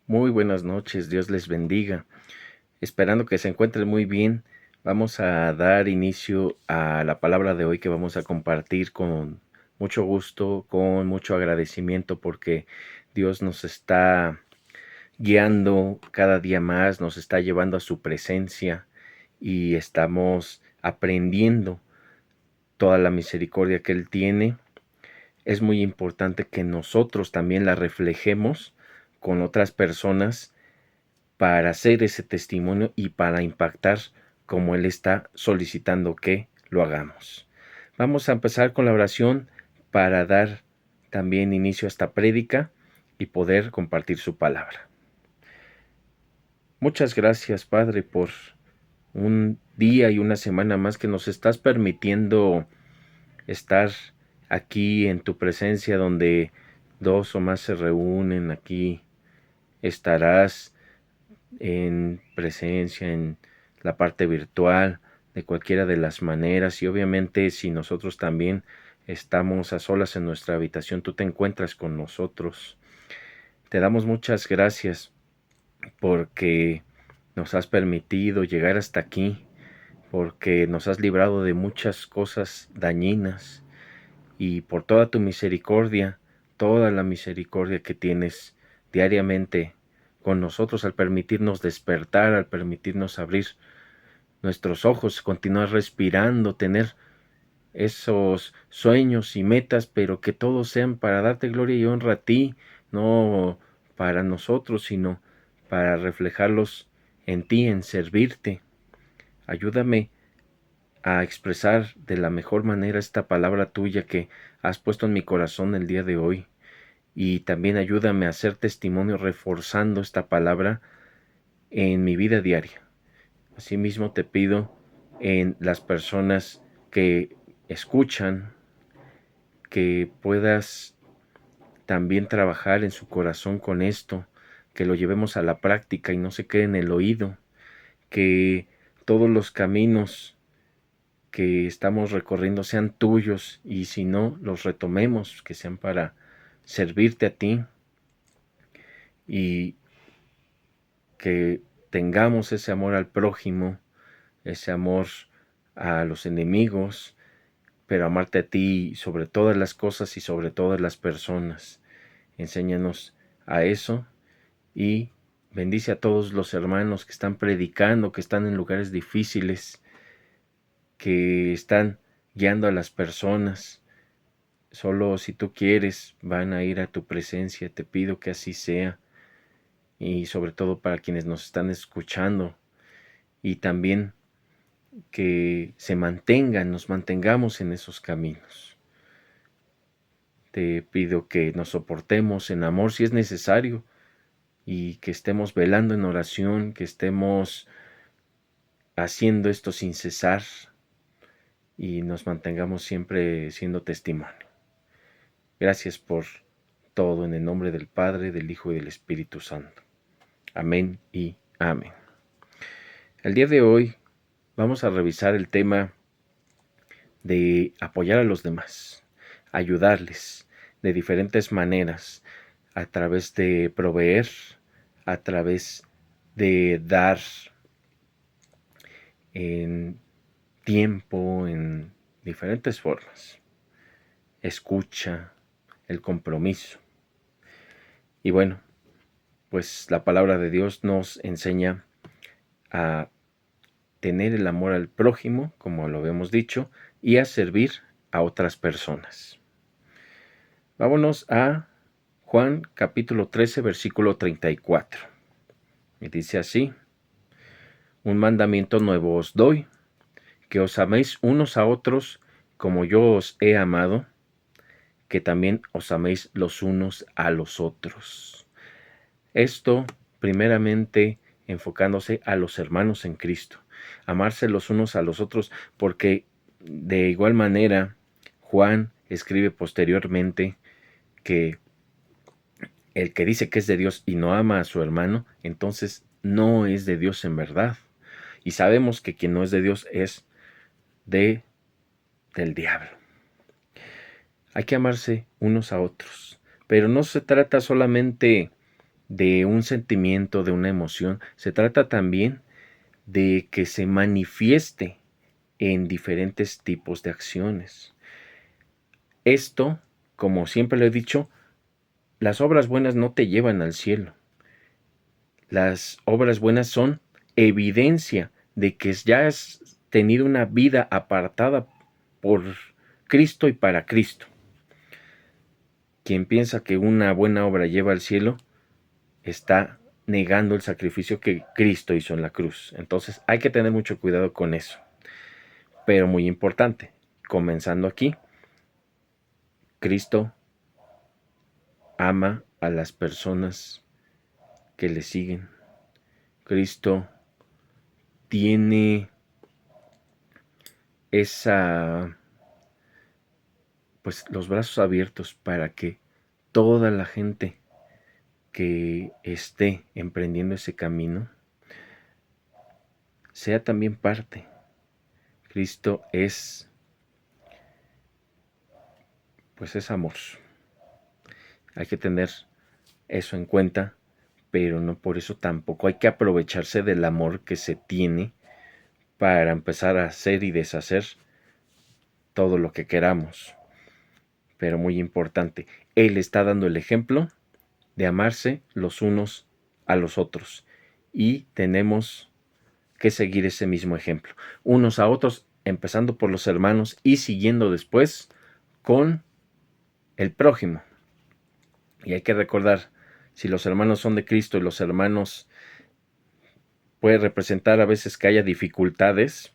Muy buenas noches, Dios les bendiga. Esperando que se encuentren muy bien, vamos a dar inicio a la palabra de hoy que vamos a compartir con mucho gusto, con mucho agradecimiento porque Dios nos está guiando cada día más, nos está llevando a su presencia y estamos aprendiendo toda la misericordia que Él tiene. Es muy importante que nosotros también la reflejemos con otras personas para hacer ese testimonio y para impactar como Él está solicitando que lo hagamos. Vamos a empezar con la oración para dar también inicio a esta prédica y poder compartir su palabra. Muchas gracias, Padre, por un día y una semana más que nos estás permitiendo estar aquí en tu presencia donde dos o más se reúnen. Aquí estarás en presencia, en la parte virtual, de cualquiera de las maneras. Y obviamente si nosotros también estamos a solas en nuestra habitación, tú te encuentras con nosotros. Te damos muchas gracias porque nos has permitido llegar hasta aquí, porque nos has librado de muchas cosas dañinas y por toda tu misericordia, toda la misericordia que tienes diariamente con nosotros al permitirnos despertar, al permitirnos abrir nuestros ojos, continuar respirando, tener esos sueños y metas, pero que todos sean para darte gloria y honra a ti, no para nosotros, sino para reflejarlos en ti, en servirte. Ayúdame a expresar de la mejor manera esta palabra tuya que has puesto en mi corazón el día de hoy. Y también ayúdame a hacer testimonio reforzando esta palabra en mi vida diaria. Asimismo te pido en las personas que escuchan, que puedas también trabajar en su corazón con esto, que lo llevemos a la práctica y no se quede en el oído, que todos los caminos que estamos recorriendo sean tuyos y si no, los retomemos, que sean para servirte a ti y que tengamos ese amor al prójimo, ese amor a los enemigos, pero amarte a ti sobre todas las cosas y sobre todas las personas. Enséñanos a eso y bendice a todos los hermanos que están predicando, que están en lugares difíciles, que están guiando a las personas. Solo si tú quieres van a ir a tu presencia. Te pido que así sea. Y sobre todo para quienes nos están escuchando. Y también que se mantengan, nos mantengamos en esos caminos. Te pido que nos soportemos en amor si es necesario y que estemos velando en oración, que estemos haciendo esto sin cesar y nos mantengamos siempre siendo testimonio. Gracias por todo en el nombre del Padre, del Hijo y del Espíritu Santo. Amén y amén. El día de hoy vamos a revisar el tema de apoyar a los demás, ayudarles de diferentes maneras, a través de proveer, a través de dar en tiempo, en diferentes formas. Escucha, el compromiso. Y bueno, pues la palabra de Dios nos enseña a tener el amor al prójimo, como lo habíamos dicho, y a servir a otras personas. Vámonos a Juan capítulo 13, versículo 34. Y dice así: un mandamiento nuevo os doy, que os améis unos a otros como yo os he amado, que también os améis los unos a los otros. Esto, primeramente, enfocándose a los hermanos en Cristo, amarse los unos a los otros, porque de igual manera Juan escribe posteriormente que el que dice que es de Dios y no ama a su hermano, entonces no es de Dios en verdad. Y sabemos que quien no es de Dios es del diablo. Hay que amarse unos a otros, pero no se trata solamente de un sentimiento, de una emoción. Se trata también de que se manifieste en diferentes tipos de acciones. Esto, como siempre lo he dicho, las obras buenas no te llevan al cielo. Las obras buenas son evidencia de que ya has tenido una vida apartada por Cristo y para Cristo. Quien piensa que una buena obra lleva al cielo está negando el sacrificio que Cristo hizo en la cruz. Entonces hay que tener mucho cuidado con eso. Pero muy importante, comenzando aquí, Cristo ama a las personas que le siguen. Cristo tiene los brazos abiertos para que toda la gente que esté emprendiendo ese camino sea también parte. Cristo es amor. Hay que tener eso en cuenta, pero no por eso tampoco hay que aprovecharse del amor que se tiene para empezar a hacer y deshacer todo lo que queramos. Pero muy importante, Él está dando el ejemplo de amarse los unos a los otros y tenemos que seguir ese mismo ejemplo, unos a otros, empezando por los hermanos y siguiendo después con el prójimo. Y hay que recordar, si los hermanos son de Cristo y los hermanos puede representar a veces que haya dificultades,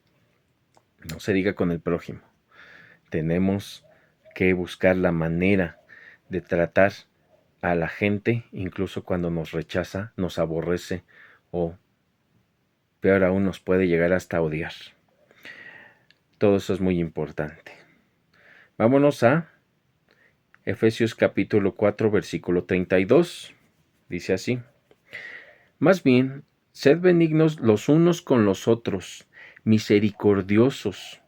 no se diga con el prójimo. Tenemos que buscar la manera de tratar a la gente, incluso cuando nos rechaza, nos aborrece o peor aún nos puede llegar hasta odiar. Todo eso es muy importante. Vámonos a Efesios capítulo 4, versículo 32. Dice así: Más bien, sed benignos los unos con los otros, misericordiosos,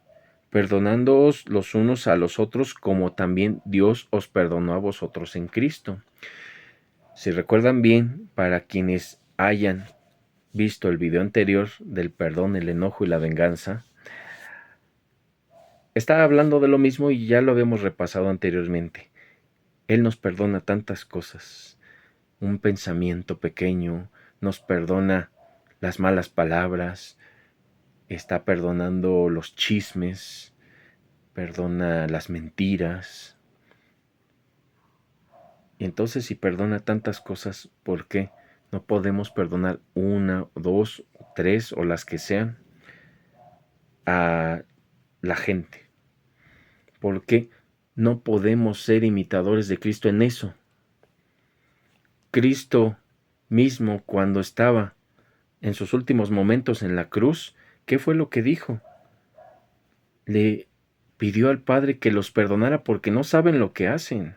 perdonándoos los unos a los otros como también Dios os perdonó a vosotros en Cristo. Si recuerdan bien, para quienes hayan visto el video anterior del perdón, el enojo y la venganza, estaba hablando de lo mismo y ya lo habíamos repasado anteriormente. Él nos perdona tantas cosas. Un pensamiento pequeño, nos perdona las malas palabras, está perdonando los chismes, perdona las mentiras. Y entonces, si perdona tantas cosas, ¿por qué no podemos perdonar una, dos, tres o las que sean a la gente? ¿Por qué no podemos ser imitadores de Cristo en eso? Cristo mismo, cuando estaba en sus últimos momentos en la cruz, ¿qué fue lo que dijo? Le pidió al Padre que los perdonara porque no saben lo que hacen.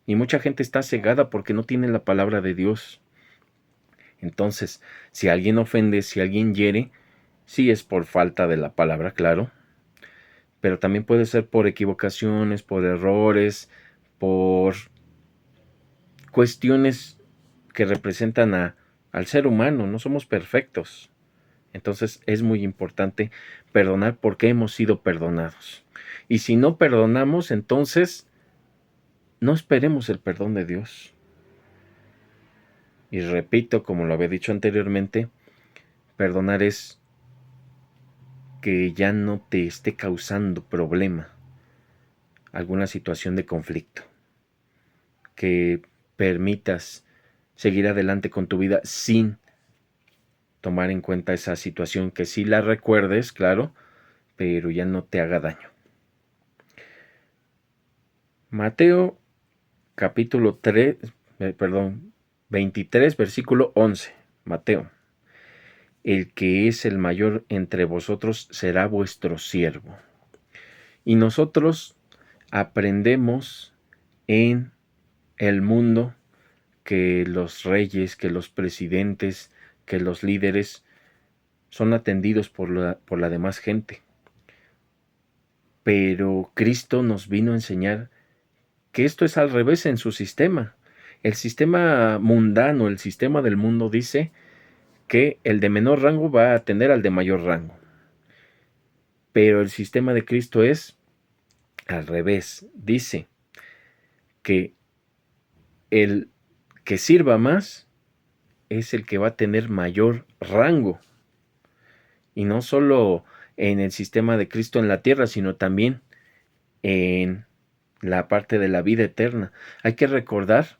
Y mucha gente está cegada porque no tiene la palabra de Dios. Entonces, si alguien ofende, si alguien hiere, sí es por falta de la palabra, claro, pero también puede ser por equivocaciones, por errores, por cuestiones que representan al ser humano. No somos perfectos. Entonces es muy importante perdonar porque hemos sido perdonados. Y si no perdonamos, entonces no esperemos el perdón de Dios. Y repito, como lo había dicho anteriormente, perdonar es que ya no te esté causando problema alguna situación de conflicto, que permitas seguir adelante con tu vida sin tomar en cuenta esa situación, que sí la recuerdes, claro, pero ya no te haga daño. Mateo capítulo 23, versículo 11. Mateo: El que es el mayor entre vosotros será vuestro siervo. Y nosotros aprendemos en el mundo que los reyes, que los presidentes, que los líderes son atendidos por la demás gente. Pero Cristo nos vino a enseñar que esto es al revés en su sistema. El sistema mundano, el sistema del mundo dice que el de menor rango va a atender al de mayor rango. Pero el sistema de Cristo es al revés. Dice que el que sirva más es el que va a tener mayor rango. Y no solo en el sistema de Cristo en la tierra, sino también en la parte de la vida eterna. Hay que recordar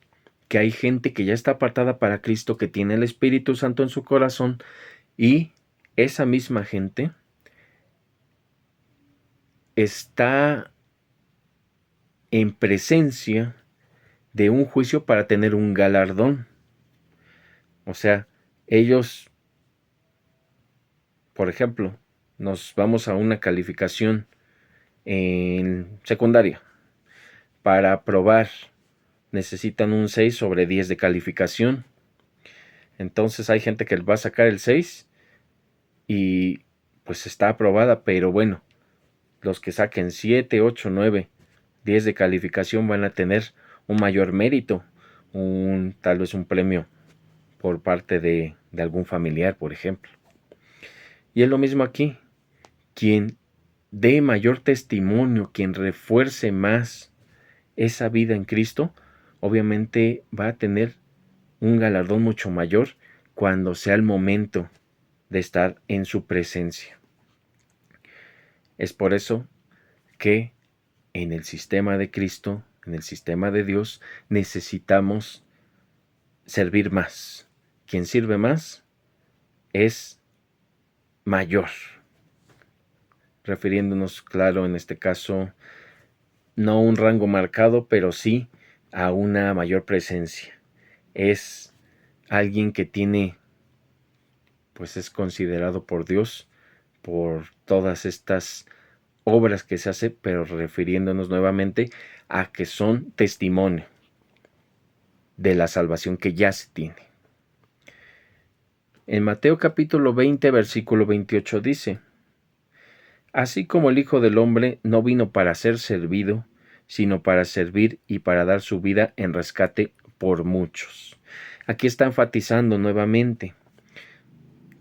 que hay gente que ya está apartada para Cristo, que tiene el Espíritu Santo en su corazón, y esa misma gente está en presencia de un juicio para tener un galardón. O sea, ellos, por ejemplo, nos vamos a una calificación en secundaria. Para aprobar necesitan un 6 sobre 10 de calificación. Entonces hay gente que va a sacar el 6 y pues está aprobada, pero bueno, los que saquen 7, 8, 9, 10 de calificación van a tener un mayor mérito, tal vez un premio por parte de algún familiar, por ejemplo. Y es lo mismo aquí. Quien dé mayor testimonio, quien refuerce más esa vida en Cristo, obviamente va a tener un galardón mucho mayor cuando sea el momento de estar en su presencia. Es por eso que en el sistema de Cristo, en el sistema de Dios, necesitamos servir más. Quien sirve más es mayor. Refiriéndonos, claro, en este caso, no a un rango marcado, pero sí a una mayor presencia. Es alguien que tiene, pues es considerado por Dios por todas estas obras que se hace, pero refiriéndonos nuevamente a que son testimonio de la salvación que ya se tiene. En Mateo capítulo 20, versículo 28 dice: Así como el Hijo del Hombre no vino para ser servido, sino para servir y para dar su vida en rescate por muchos. Aquí está enfatizando nuevamente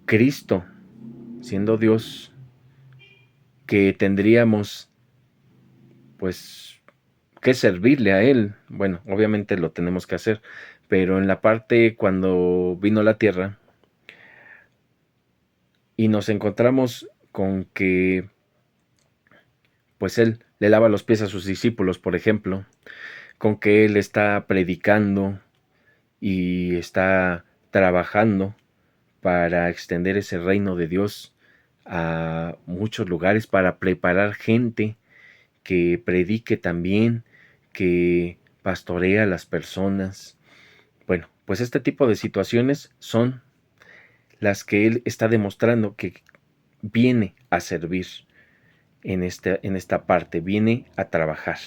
Cristo, siendo Dios, que tendríamos pues que servirle a Él. Bueno, obviamente lo tenemos que hacer, pero en la parte cuando vino a la tierra y nos encontramos con que pues Él le lava los pies a sus discípulos, por ejemplo, con que Él está predicando y está trabajando para extender ese reino de Dios a muchos lugares, para preparar gente que predique también, que pastorea a las personas. Bueno, pues este tipo de situaciones son las que Él está demostrando que viene a servir en esta parte, viene a trabajar.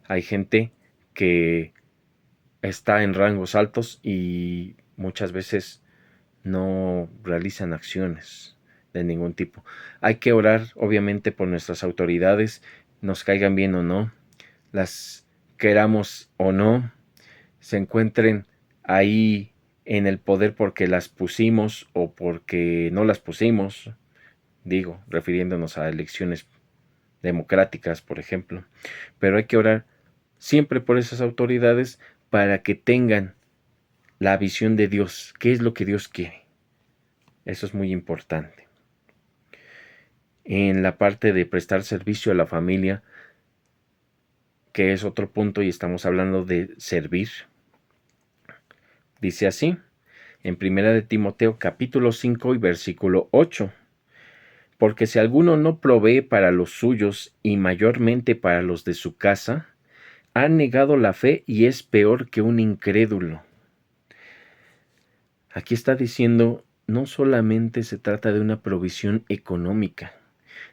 Hay gente que está en rangos altos y muchas veces no realizan acciones de ningún tipo. Hay que orar, obviamente, por nuestras autoridades, nos caigan bien o no, las queramos o no, se encuentren ahí en el poder porque las pusimos o porque no las pusimos, digo, refiriéndonos a elecciones democráticas, por ejemplo. Pero hay que orar siempre por esas autoridades para que tengan la visión de Dios, qué es lo que Dios quiere. Eso es muy importante. En la parte de prestar servicio a la familia, que es otro punto y estamos hablando de servir, dice así, en 1 de Timoteo capítulo 5 y versículo 8, porque si alguno no provee para los suyos y mayormente para los de su casa, ha negado la fe y es peor que un incrédulo. Aquí está diciendo, no solamente se trata de una provisión económica.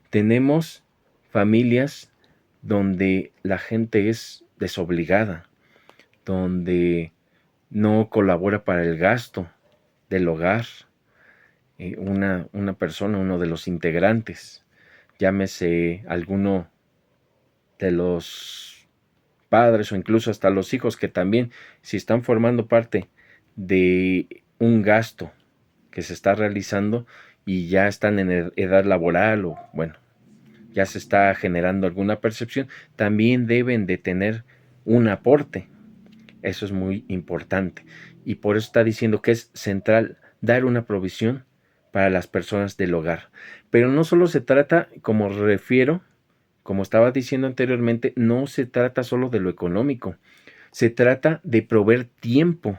Tenemos familias donde la gente es desobligada, donde no colabora para el gasto del hogar, una persona, uno de los integrantes, llámese alguno de los padres o incluso hasta los hijos que también, si están formando parte de un gasto que se está realizando y ya están en edad laboral o bueno, ya se está generando alguna percepción, también deben de tener un aporte. Eso es muy importante. Y por eso está diciendo que es central dar una provisión para las personas del hogar. Pero no solo se trata, como refiero, como estaba diciendo anteriormente, no se trata solo de lo económico. Se trata de proveer tiempo.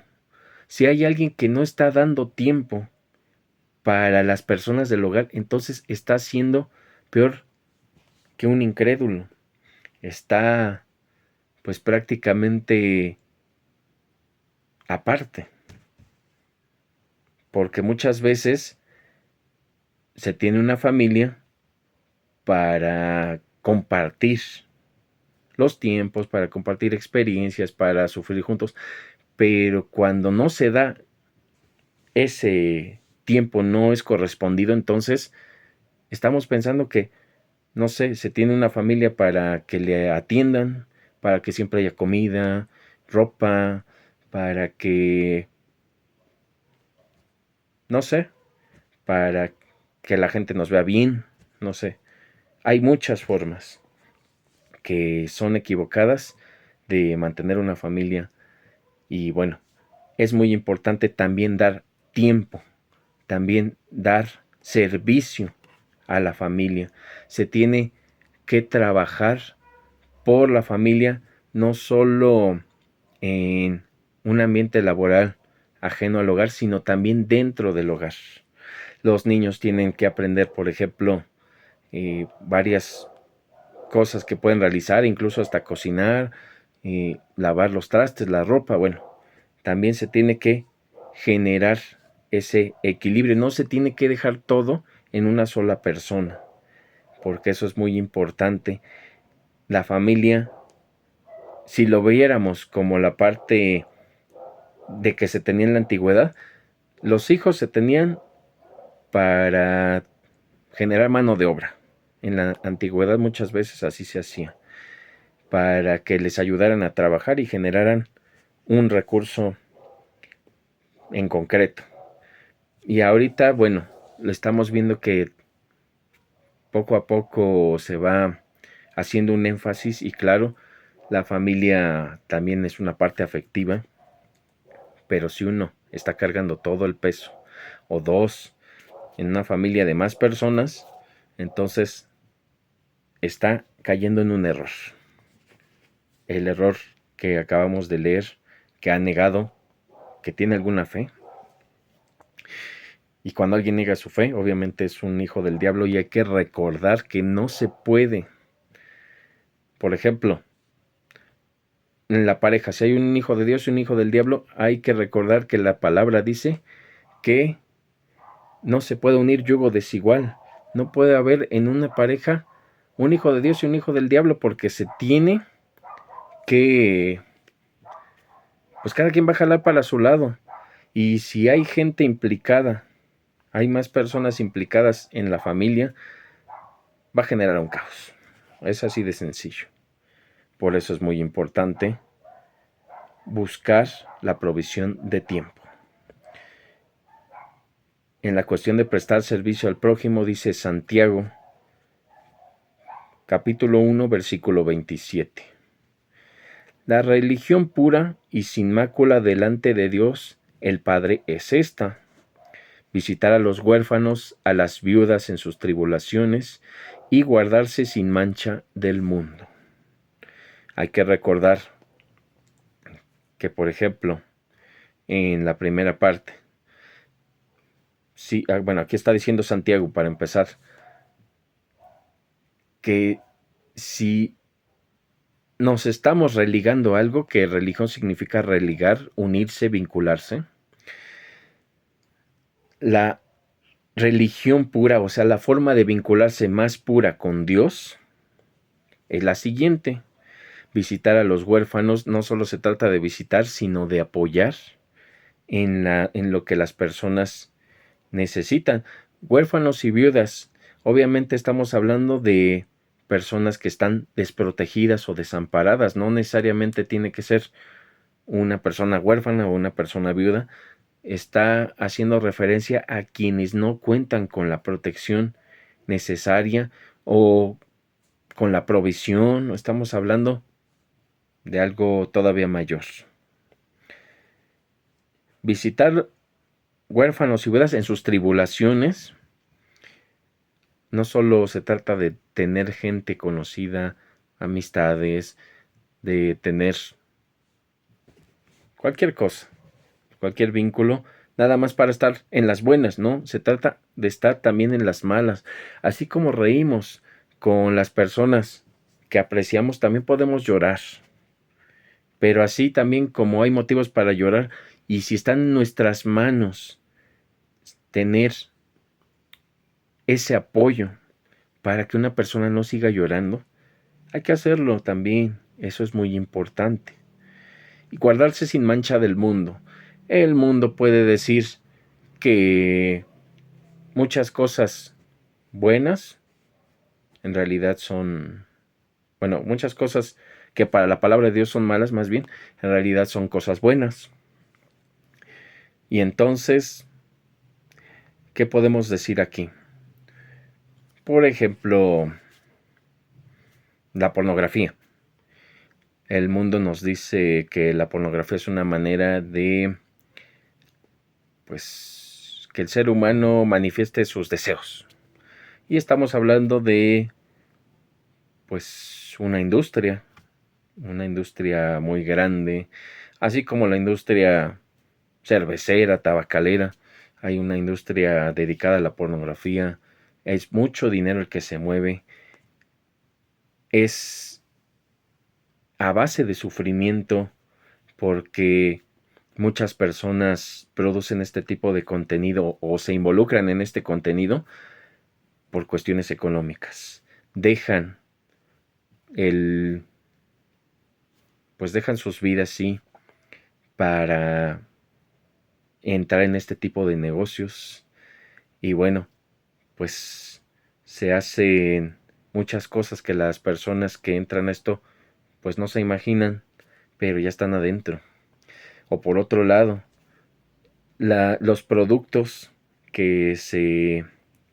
Si hay alguien que no está dando tiempo para las personas del hogar, entonces está siendo peor que un incrédulo. Está pues prácticamente aparte. Porque muchas veces se tiene una familia para compartir los tiempos, para compartir experiencias, para sufrir juntos, pero cuando no se da ese tiempo, no es correspondido, entonces estamos pensando que, no sé, se tiene una familia para que le atiendan, para que siempre haya comida, ropa, para que, no sé, para que la gente nos vea bien, no sé. Hay muchas formas que son equivocadas de mantener una familia y bueno, es muy importante también dar tiempo, también dar servicio a la familia. Se tiene que trabajar por la familia, no solo en un ambiente laboral ajeno al hogar, sino también dentro del hogar. Los niños tienen que aprender, por ejemplo, varias cosas que pueden realizar, incluso hasta cocinar, lavar los trastes, la ropa. Bueno, también se tiene que generar ese equilibrio. No se tiene que dejar todo en una sola persona, porque eso es muy importante. La familia, si lo viéramos como la parte de que se tenía en la antigüedad, los hijos se tenían para generar mano de obra. En la antigüedad muchas veces así se hacía, para que les ayudaran a trabajar y generaran un recurso en concreto. Y ahorita, bueno, lo estamos viendo que poco a poco se va haciendo un énfasis y claro, la familia también es una parte afectiva, pero si uno está cargando todo el peso o dos en una familia de más personas, entonces está cayendo en un error. El error que acabamos de leer, que ha negado que tiene alguna fe. Y cuando alguien niega su fe, obviamente es un hijo del diablo y hay que recordar que no se puede. Por ejemplo, en la pareja, si hay un hijo de Dios y un hijo del diablo, hay que recordar que la palabra dice que no se puede unir yugo desigual. No puede haber en una pareja un hijo de Dios y un hijo del diablo porque se tiene que, pues cada quien va a jalar para su lado. Y si hay gente implicada, hay más personas implicadas en la familia, va a generar un caos. Es así de sencillo. Por eso es muy importante buscar la provisión de tiempo. En la cuestión de prestar servicio al prójimo, dice Santiago, capítulo 1, versículo 27. La religión pura y sin mácula delante de Dios, el Padre, es esta: visitar a los huérfanos, a las viudas en sus tribulaciones, y guardarse sin mancha del mundo. Hay que recordar que, por ejemplo, en la primera parte, sí, bueno, aquí está diciendo Santiago, para empezar, que si nos estamos religando a algo, que religión significa religar, unirse, vincularse, la religión pura, o sea, la forma de vincularse más pura con Dios, es la siguiente: visitar a los huérfanos. No solo se trata de visitar, sino de apoyar en lo que las personas necesitan. Huérfanos y viudas, obviamente estamos hablando de personas que están desprotegidas o desamparadas. No necesariamente tiene que ser una persona huérfana o una persona viuda. Está haciendo referencia a quienes no cuentan con la protección necesaria o con la provisión. Estamos hablando de algo todavía mayor. Visitar huérfanos y viudas en sus tribulaciones. No solo se trata de tener gente conocida, amistades, de tener cualquier cosa, cualquier vínculo, nada más para estar en las buenas, ¿no? Se trata de estar también en las malas. Así como reímos con las personas que apreciamos, también podemos llorar. Pero así también como hay motivos para llorar, y si está en nuestras manos tener ese apoyo para que una persona no siga llorando, hay que hacerlo también. Eso es muy importante. Y guardarse sin mancha del mundo. El mundo puede decir que muchas cosas buenas en realidad son, bueno, muchas cosas que para la palabra de Dios son malas, más bien, en realidad son cosas buenas. Y entonces, ¿qué podemos decir aquí? Por ejemplo, la pornografía. El mundo nos dice que la pornografía es una manera de, pues, que el ser humano manifieste sus deseos. Y estamos hablando de, pues, una industria muy grande, así como la industria cervecera, tabacalera. Hay una industria dedicada a la pornografía. Es mucho dinero el que se mueve. Es a base de sufrimiento porque muchas personas producen este tipo de contenido o se involucran en este contenido por cuestiones económicas. Dejan sus vidas, sí, para entrar en este tipo de negocios. Y bueno, pues se hacen muchas cosas que las personas que entran a esto pues no se imaginan, pero ya están adentro. O por otro lado, los productos que se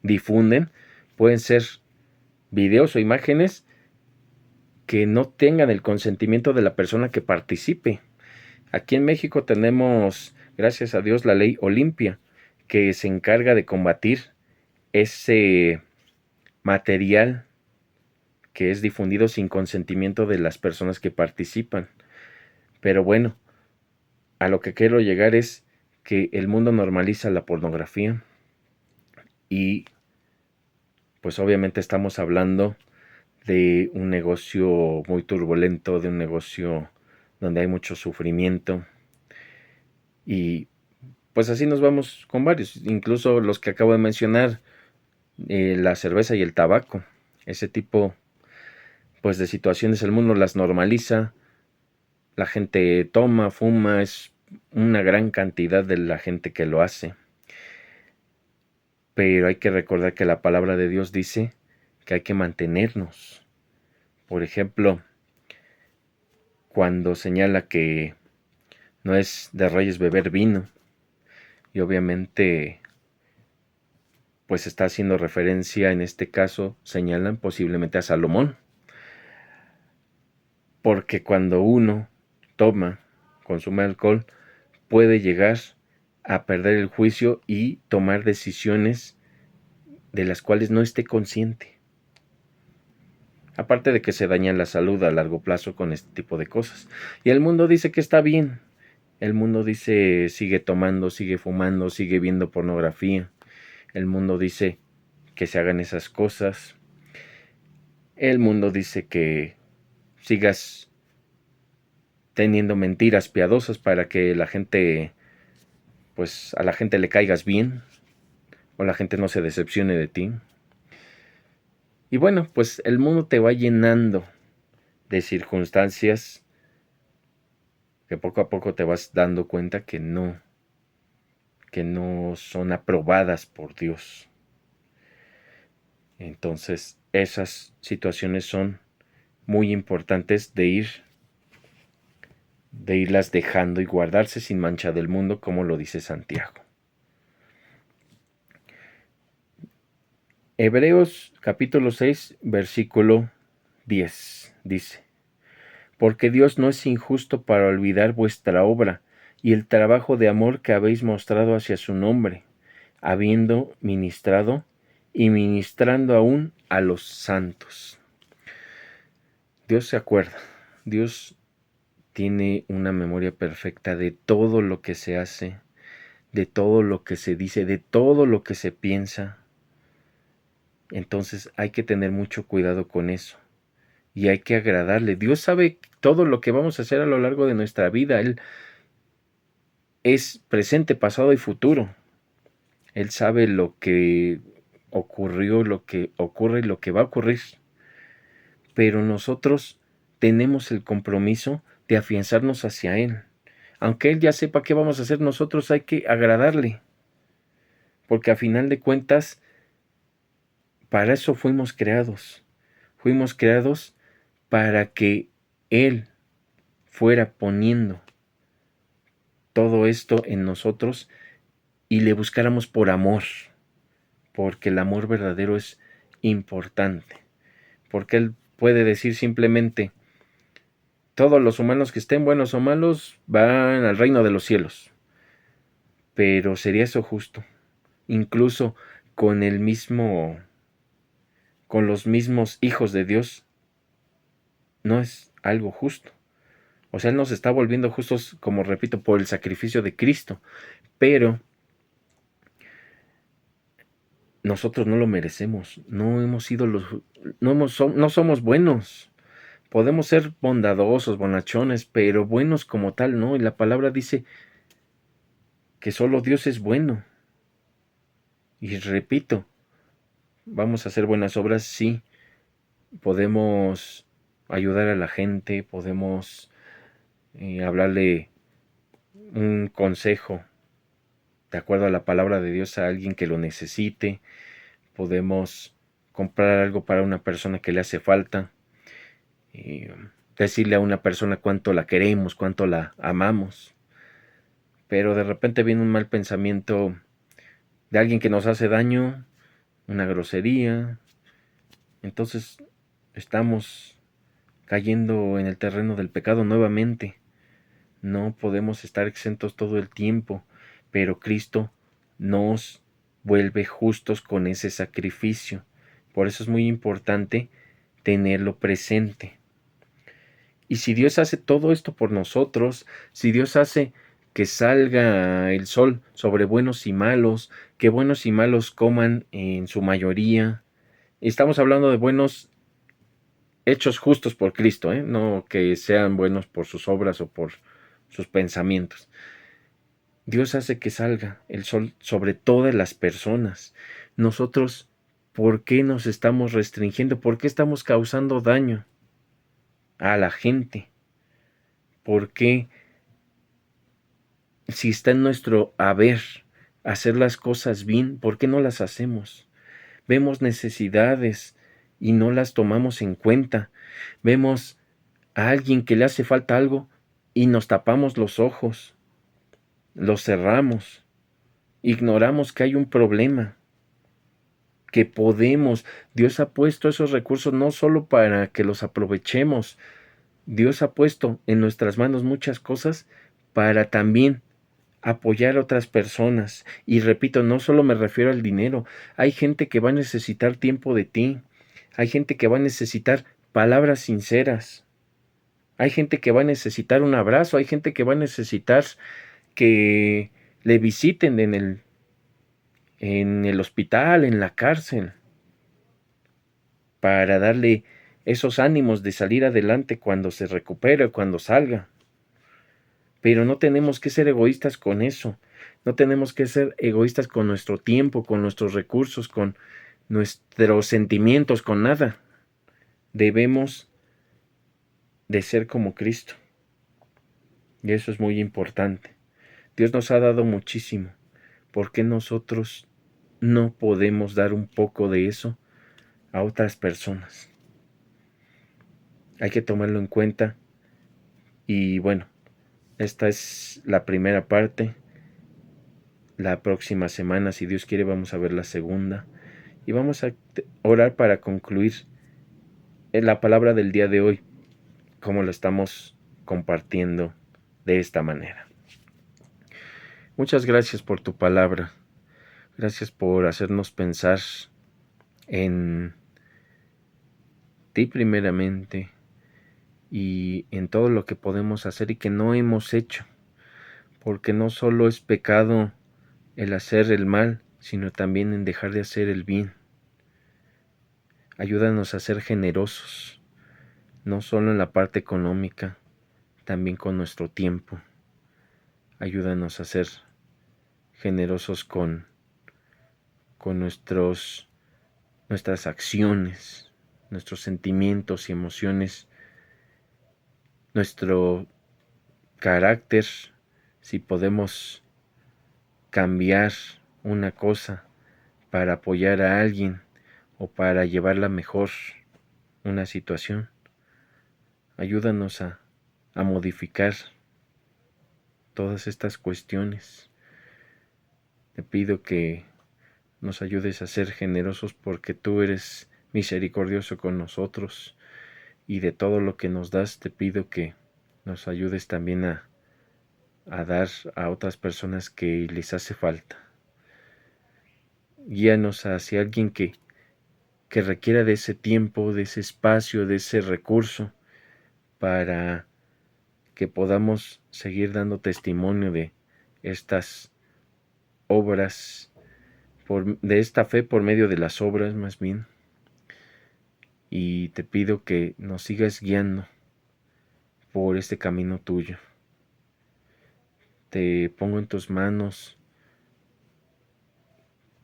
difunden pueden ser videos o imágenes que no tengan el consentimiento de la persona que participe. Aquí en México tenemos, gracias a Dios, la ley Olimpia, que se encarga de combatir ese material que es difundido sin consentimiento de las personas que participan. Pero bueno, a lo que quiero llegar es que el mundo normaliza la pornografía y pues obviamente estamos hablando de un negocio muy turbulento, de un negocio donde hay mucho sufrimiento y pues así nos vamos con varios, incluso los que acabo de mencionar, la cerveza y el tabaco. Ese tipo pues de situaciones el mundo las normaliza, la gente toma, fuma, es una gran cantidad de la gente que lo hace. Pero hay que recordar que la palabra de Dios dice que hay que mantenernos. Por ejemplo, cuando señala que no es de reyes beber vino, y obviamente pues está haciendo referencia, en este caso señalan posiblemente a Salomón, porque cuando uno toma, consume alcohol, puede llegar a perder el juicio y tomar decisiones de las cuales no esté consciente. Aparte de que se daña la salud a largo plazo con este tipo de cosas. Y el mundo dice que está bien. El mundo dice sigue tomando, sigue fumando, sigue viendo pornografía. El mundo dice que se hagan esas cosas. El mundo dice que sigas teniendo mentiras piadosas para que la gente, pues a la gente le caigas bien o la gente no se decepcione de ti. Y bueno, pues el mundo te va llenando de circunstancias que poco a poco te vas dando cuenta que no son aprobadas por Dios. Entonces, esas situaciones son muy importantes de irlas dejando y guardarse sin mancha del mundo, como lo dice Santiago. Hebreos capítulo 6, versículo 10 dice: Porque Dios no es injusto para olvidar vuestra obra y el trabajo de amor que habéis mostrado hacia su nombre, habiendo ministrado y ministrando aún a los santos. Dios se acuerda, Dios tiene una memoria perfecta de todo lo que se hace, de todo lo que se dice, de todo lo que se piensa. Entonces hay que tener mucho cuidado con eso y hay que agradarle. Dios sabe todo lo que vamos a hacer a lo largo de nuestra vida. Él es presente, pasado y futuro. Él sabe lo que ocurrió, lo que ocurre y lo que va a ocurrir. Pero nosotros tenemos el compromiso de afianzarnos hacia Él. Aunque Él ya sepa qué vamos a hacer, nosotros hay que agradarle. Porque a final de cuentas, para eso fuimos creados. Fuimos creados para que Él fuera poniendo todo esto en nosotros y le buscáramos por amor. Porque el amor verdadero es importante. Porque Él puede decir simplemente: todos los humanos que estén buenos o malos van al reino de los cielos. Pero ¿sería eso justo? Incluso con los mismos hijos de Dios, no es algo justo. O sea, Él nos está volviendo justos, como repito, por el sacrificio de Cristo. Pero nosotros no lo merecemos. No hemos sido no somos buenos. Podemos ser bondadosos, bonachones, pero buenos como tal, ¿no? Y la palabra dice que solo Dios es bueno. Y repito, vamos a hacer buenas obras, sí. Podemos ayudar a la gente, podemos hablarle un consejo de acuerdo a la palabra de Dios a alguien que lo necesite. Podemos comprar algo para una persona que le hace falta. Decirle a una persona cuánto la queremos, cuánto la amamos. Pero de repente viene un mal pensamiento de alguien que nos hace daño, una grosería. Entonces estamos cayendo en el terreno del pecado nuevamente. No podemos estar exentos todo el tiempo, pero Cristo nos vuelve justos con ese sacrificio. Por eso es muy importante tenerlo presente. Y si Dios hace todo esto por nosotros, si Dios hace que salga el sol sobre buenos y malos, que buenos y malos coman en su mayoría, estamos hablando de buenos hechos justos por Cristo, no que sean buenos por sus obras o por sus pensamientos. Dios hace que salga el sol sobre todas las personas. Nosotros, ¿por qué nos estamos restringiendo? ¿Por qué estamos causando daño a la gente? ¿Por qué, si está en nuestro haber hacer las cosas bien, por qué no las hacemos? Vemos necesidades y no las tomamos en cuenta. Vemos a alguien que le hace falta algo y nos tapamos los ojos, los cerramos, ignoramos que hay un problema, que podemos. Dios ha puesto esos recursos no solo para que los aprovechemos. Dios ha puesto en nuestras manos muchas cosas para también apoyar a otras personas. Y repito, no solo me refiero al dinero. Hay gente que va a necesitar tiempo de ti. Hay gente que va a necesitar palabras sinceras. Hay gente que va a necesitar un abrazo. Hay gente que va a necesitar que le visiten en el hospital, en la cárcel, para darle esos ánimos de salir adelante cuando se recupere, cuando salga. Pero no tenemos que ser egoístas con eso. No tenemos que ser egoístas con nuestro tiempo, con nuestros recursos, con nuestros sentimientos, con nada. Debemos de ser como Cristo. Y eso es muy importante. Dios nos ha dado muchísimo. ¿Por qué nosotros no podemos dar un poco de eso a otras personas. Hay que tomarlo en cuenta. Y bueno, esta es la primera parte. La próxima semana, si Dios quiere, vamos a ver la segunda. Y vamos a orar para concluir la palabra del día de hoy, como lo estamos compartiendo de esta manera. Muchas gracias por tu palabra. Gracias por hacernos pensar en ti primeramente y en todo lo que podemos hacer y que no hemos hecho. Porque no solo es pecado el hacer el mal, sino también en dejar de hacer el bien. Ayúdanos a ser generosos, no solo en la parte económica, también con nuestro tiempo. Ayúdanos a ser generosos con nuestras acciones, nuestros sentimientos y emociones, nuestro carácter, si podemos cambiar una cosa para apoyar a alguien o para llevarla mejor una situación. Ayúdanos a modificar todas estas cuestiones. Te pido que nos ayudes a ser generosos porque tú eres misericordioso con nosotros y de todo lo que nos das te pido que nos ayudes también a dar a otras personas que les hace falta. Guíanos hacia alguien que requiera de ese tiempo, de ese espacio, de ese recurso para que podamos seguir dando testimonio de estas obras, de esta fe por medio de las obras más bien. Y te pido que nos sigas guiando por este camino tuyo. Te pongo en tus manos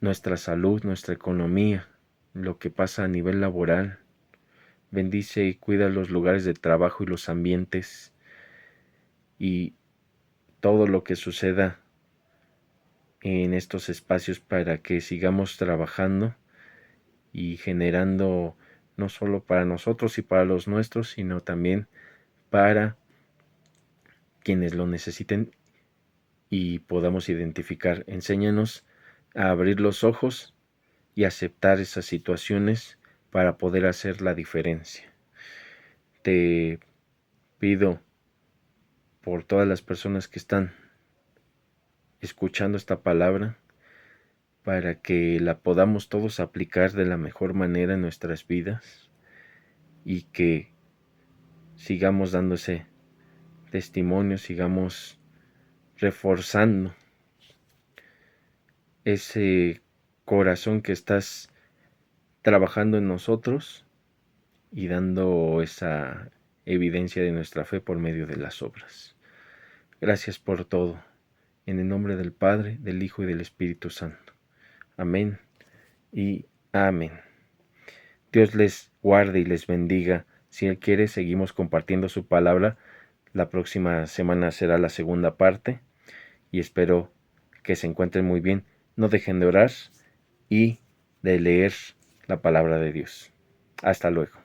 nuestra salud, nuestra economía, lo que pasa a nivel laboral. Bendice y cuida los lugares de trabajo y los ambientes y todo lo que suceda en estos espacios para que sigamos trabajando y generando no solo para nosotros y para los nuestros, sino también para quienes lo necesiten y podamos identificar. Enséñanos a abrir los ojos y aceptar esas situaciones para poder hacer la diferencia. Te pido por todas las personas que están escuchando esta palabra, para que la podamos todos aplicar de la mejor manera en nuestras vidas y que sigamos dando ese testimonio, sigamos reforzando ese corazón que estás trabajando en nosotros y dando esa evidencia de nuestra fe por medio de las obras. Gracias por todo. En el nombre del Padre, del Hijo y del Espíritu Santo. Amén y amén. Dios les guarde y les bendiga. Si Él quiere, seguimos compartiendo su palabra. La próxima semana será la segunda parte y espero que se encuentren muy bien. No dejen de orar y de leer la palabra de Dios. Hasta luego.